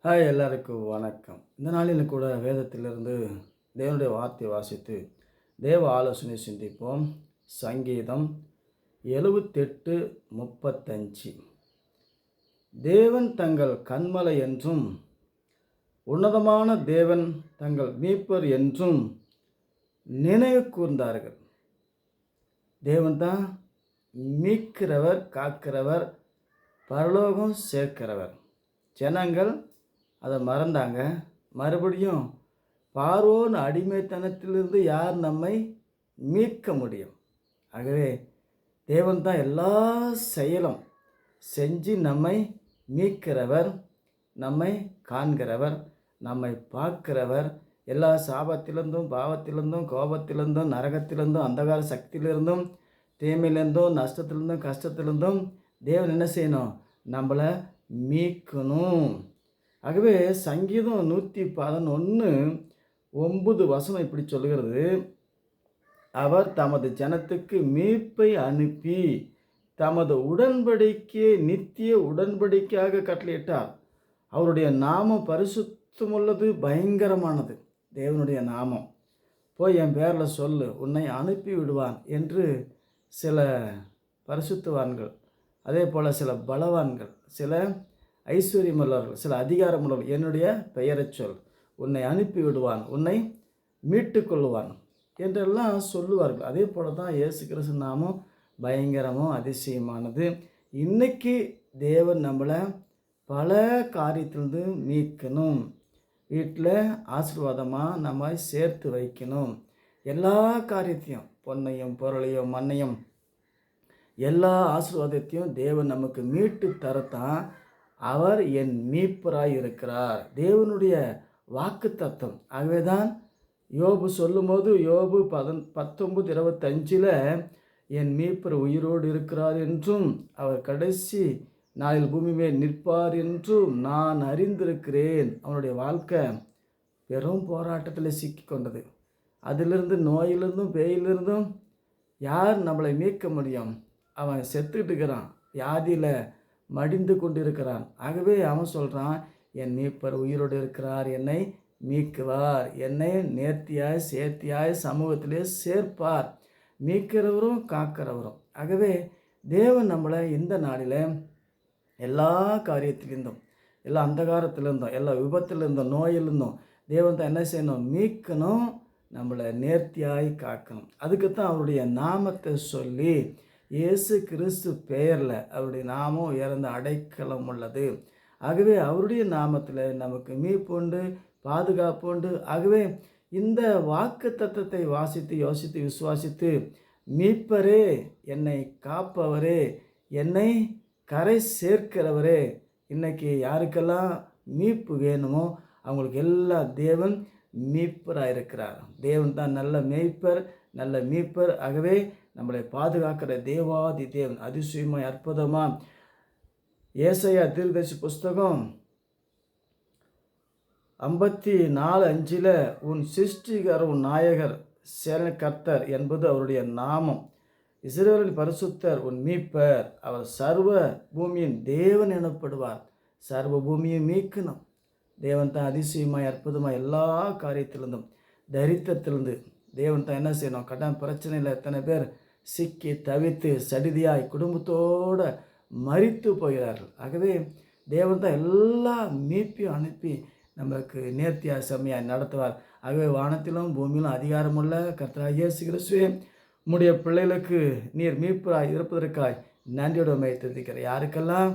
எல்லாருக்கும் வணக்கம். இந்த நாளில் கூட வேதத்திலிருந்து தேவனுடைய வார்த்தை வாசித்து தேவ ஆலோசனை சிந்திப்போம். சங்கீதம் 78:35. தேவன் தங்கள் கன்மலை என்றும் உன்னதமான தேவன் தங்கள் மீட்பர் என்றும் நினைவு கூர்ந்தார்கள். தேவன் தான் மீட்கிறவர், காக்கிறவர், பரலோகம் சேர்க்கிறவர். ஜனங்கள் அதை மறந்தாங்க. மறுபடியும் பார்வோன் அடிமைத்தனத்திலிருந்து யார் நம்மை மீட்க முடியும்? ஆகவே தேவன் தான் எல்லா செயலும் செஞ்சு நம்மை மீட்கிறவர், நம்மை காண்கிறவர், நம்மை பார்க்கிறவர். எல்லா சாபத்திலிருந்தும், பாவத்திலிருந்தும், கோபத்திலிருந்தும், நரகத்திலிருந்தும், அந்தகார சக்தியிலிருந்தும், தீமையிலிருந்தும், நஷ்டத்திலிருந்தும், கஷ்டத்திலிருந்தும் தேவன் என்ன செய்யணும்? நம்மளை மீட்கணும். ஆகவே சங்கீதம் 111:9 இப்படி சொல்லுகிறது. அவர் தமது ஜனத்துக்கு மீட்பை அனுப்பி தமது உடன்படிக்கையை நித்திய உடன்படிக்கையாக கட்டளையிட்டார். அவருடைய நாமம் பரிசுத்தமுள்ளது, பயங்கரமானது. தேவனுடைய நாமம் போய் என் பேரில் சொல்லு, உன்னை அனுப்பி விடுவான் என்று சில பரிசுத்தவான்கள், அதே போல் சில பலவான்கள், சில ஐஸ்வர்யமுள்ளவர்கள், சில அதிகாரமுள்ளவர்கள் என்னுடைய பெயரை சொல், உன்னை அனுப்பி விடுவான், உன்னை மீட்டு கொள்ளுவான் என்றெல்லாம் சொல்லுவார்கள். அதே போல தான் இயேசு கிறிஸ்து நாமம் பயங்கரமும் அதிசயமானது. இன்றைக்கி தேவன் நம்மளை பல காரியத்திலிருந்து மீட்கணும். வீட்டில் ஆசீர்வாதமாக நம்ம சேர்த்து வைக்கணும். எல்லா காரியத்தையும், பொன்னையும் பொருளையும் மண்ணையும் எல்லா ஆசீர்வாதத்தையும் தேவன் நமக்கு மீட்டு தரத்தான் அவர் என் மீட்பராய் இருக்கிறார். தேவனுடைய வாக்கு தத்தம். ஆகவே தான் யோபு சொல்லும்போது, யோபு 19:25 என் மீட்பர் உயிரோடு இருக்கிறார் என்றும் அவர் கடைசி நாளில் பூமி மேல் நிற்பார் என்றும் நான் அறிந்திருக்கிறேன். அவனுடைய வாழ்க்கை பெரும் போராட்டத்தில் சிக்கி கொண்டது. அதிலிருந்து, நோயிலிருந்தும் பேயிலிருந்தும் யார் நம்மளை மீட்க முடியும்? அவன் செத்துக்கிட்டு இருக்கிறான், வியாதியில் மடிந்து கொண்டிருக்கிறான். ஆகவே அவன் சொல்கிறான், என் மீட்பர் உயிரோடு இருக்கிறார், என்னை மீட்குவார், என்னை நேர்த்தியாய் சேர்த்தியாய் சமூகத்திலே சேர்ப்பார். மீட்கிறவரும் காக்கிறவரும். ஆகவே தேவன் நம்மளை இந்த நாளில் எல்லா காரியத்திலிருந்தும், எல்லா அந்தகாரத்திலிருந்தும், எல்லா விபத்திலிருந்தும், நோயிலிருந்தும் தேவன் தான் என்ன செய்யணும்? மீட்கணும், நம்மளை நேர்த்தியாய் காக்கணும். அதுக்குத்தான் அவருடைய நாமத்தை சொல்லி, இயேசு கிறிஸ்து பெயரில் அவருடைய நாமம் உயர்ந்த அடைக்கலம் உள்ளது. ஆகவே அவருடைய நாமத்தில் நமக்கு மீட்புண்டு, பாதுகாப்பு உண்டு. ஆகவே இந்த வாக்கு தத்தத்தை வாசித்து, யோசித்து, விசுவாசித்து, மீட்பரே, என்னை காப்பவரே, என்னை கரை சேர்க்கிறவரே, இன்றைக்கி யாருக்கெல்லாம் மீட்பு வேணுமோ அவங்களுக்கு எல்லாம் தேவன் மீட்பராக இருக்கிறார். தேவன் தான் நல்ல மேய்ப்பர், நல்ல மீட்பர். ஆகவே நம்மளை பாதுகாக்கிற தேவாதி தேவன். அதிசயமாய் அற்புதமாக ஏசாயா தீர்க்கதரிசி புஸ்தகம் 54:5 உன் சிருஷ்டிகர், உன் நாயகர், சேனை கர்த்தர் என்பது அவருடைய நாமம். இஸ்ரவேலின் பரிசுத்தர், உன் மீட்பர். அவர் சர்வ பூமியின் தேவன் எனப்படுவார். சர்வ பூமியை மீட்கணும். தேவன் தான் அதிசயமாய் அற்புதமாக எல்லா காரியத்திலிருந்தும், தரித்திரத்திலிருந்து தேவன் தான் என்ன செய்யணும்? கடன் பிரச்சனையில் எத்தனை பேர் சிக்கி தவித்து சடிதியாய் குடும்பத்தோடு மரித்து போகிறார்கள். ஆகவே தேவன் தான் எல்லா மீட்பையும் அனுப்பி நமக்கு நேர்த்தியாக செம்மையாக நடத்துவார். ஆகவே வானத்திலும் பூமியிலும் அதிகாரமுள்ள கர்த்தராகிய இயேசு கிறிஸ்துவே, உம்முடைய பிள்ளைகளுக்கு நீர் மீட்பராய் இருப்பதற்காய் நன்றியோடு மைத்திருக்கிற யாருக்கெல்லாம்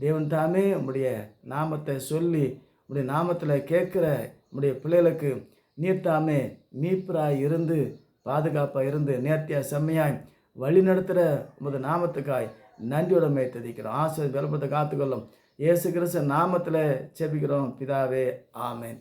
தேவன் தாமே உம்முடைய நாமத்தை சொல்லி, உம்முடைய நாமத்தில் கேட்குற உம்முடைய பிள்ளைகளுக்கு நீர் தாமே மீட்பராய் இருந்து, பாதுகாப்பாக இருந்து, நேர்த்தியாக செம்மையாய் வழி நடத்துகிற உமது நாமத்துக்காய் நன்றியோடமை துதிக்கிறோம். ஆசீர்வாத பலப்பத்தை காத்துக்கொள்ளும். இயேசு கிறிஸ்து நாமத்தில் ஜெபிக்கிறோம் பிதாவே, ஆமென்.